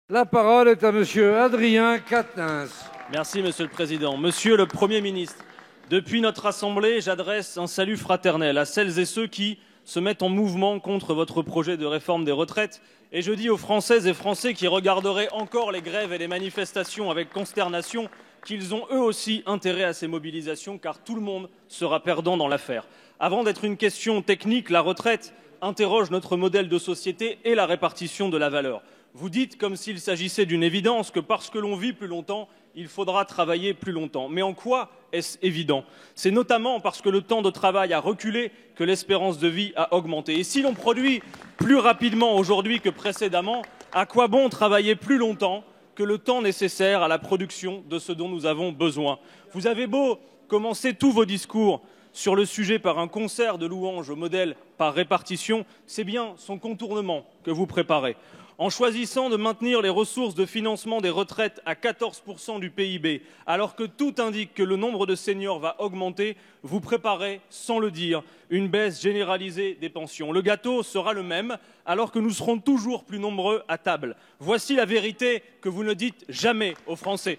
La parole est à Monsieur Adrien Quatennens. Merci, Monsieur le Président. Monsieur le Premier ministre, depuis notre Assemblée, j'adresse un salut fraternel à celles et ceux qui se mettent en mouvement contre votre projet de réforme des retraites. Et je dis aux Françaises et Français qui regarderaient encore les grèves et les manifestations avec consternation qu'ils ont eux aussi intérêt à ces mobilisations, car tout le monde sera perdant dans l'affaire. Avant d'être une question technique, la retraite interroge notre modèle de société et la répartition de la valeur. Vous dites, comme s'il s'agissait d'une évidence, que parce que l'on vit plus longtemps, il faudra travailler plus longtemps. Mais en quoi est-ce évident? C'est notamment parce que le temps de travail a reculé que l'espérance de vie a augmenté. Et si l'on produit plus rapidement aujourd'hui que précédemment, à quoi bon travailler plus longtemps que le temps nécessaire à la production de ce dont nous avons besoin? Vous avez beau commencer tous vos discours sur le sujet par un concert de louanges au modèle par répartition, c'est bien son contournement que vous préparez. En choisissant de maintenir les ressources de financement des retraites à 14% du PIB, alors que tout indique que le nombre de seniors va augmenter, vous préparez, sans le dire, une baisse généralisée des pensions. Le gâteau sera le même, alors que nous serons toujours plus nombreux à table. Voici la vérité que vous ne dites jamais aux Français.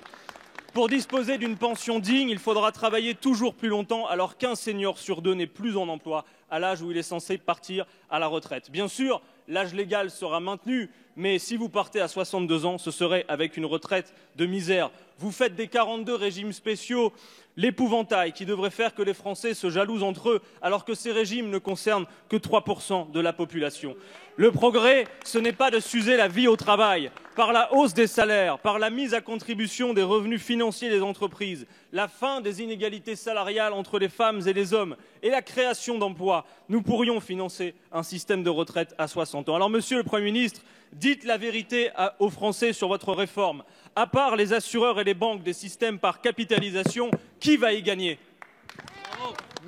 Pour disposer d'une pension digne, il faudra travailler toujours plus longtemps, alors qu'un senior sur deux n'est plus en emploi à l'âge où il est censé partir à la retraite. Bien sûr, l'âge légal sera maintenu, mais si vous partez à 62 ans, ce serait avec une retraite de misère. Vous faites des 42 régimes spéciaux l'épouvantail qui devrait faire que les Français se jalousent entre eux, alors que ces régimes ne concernent que 3% de la population. Le progrès, ce n'est pas de s'user la vie au travail, par la hausse des salaires, par la mise à contribution des revenus financiers des entreprises, la fin des inégalités salariales entre les femmes et les hommes et la création d'emplois. Nous pourrions financer un système de retraite à 60 ans. Alors, Monsieur le Premier ministre, dites la vérité aux Français sur votre réforme. À part les assureurs et les banques des systèmes par capitalisation, qui va y gagner?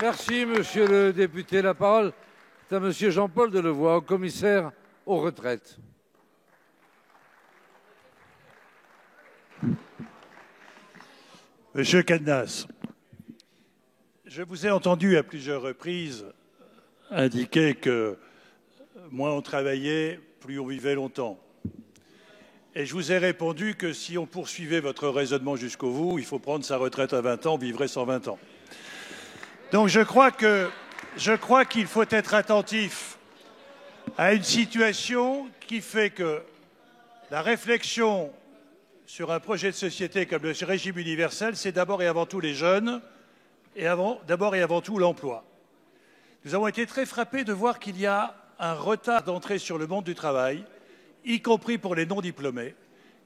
Merci, Monsieur le député. La parole est à Monsieur Jean-Paul Delevoye, commissaire aux retraites. Monsieur Quatennens, je vous ai entendu à plusieurs reprises indiquer que moins on travaillait, plus on vivait longtemps. Et je vous ai répondu que si on poursuivait votre raisonnement jusqu'au bout, il faut prendre sa retraite à 20 ans, on vivrait 120 ans. Donc je crois qu'il faut être attentif à une situation qui fait que la réflexion sur un projet de société comme le régime universel, c'est d'abord et avant tout les jeunes, et d'abord et avant tout l'emploi. Nous avons été très frappés de voir qu'il y a un retard d'entrée sur le monde du travail, y compris pour les non-diplômés,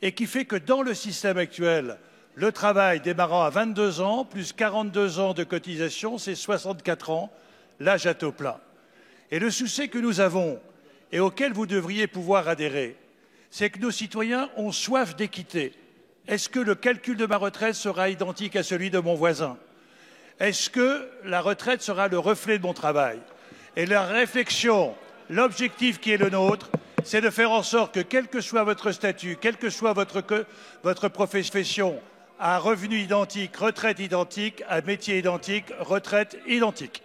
et qui fait que dans le système actuel, le travail démarrant à 22 ans, plus 42 ans de cotisation, c'est 64 ans, l'âge à taux plein. Et le souci que nous avons, et auquel vous devriez pouvoir adhérer, c'est que nos citoyens ont soif d'équité. Est-ce que le calcul de ma retraite sera identique à celui de mon voisin? Est-ce que la retraite sera le reflet de mon travail? Et la réflexion, l'objectif qui est le nôtre, c'est de faire en sorte que, quel que soit votre statut, quelle que soit votre profession, à revenu identique, retraite identique, à métier identique, retraite identique.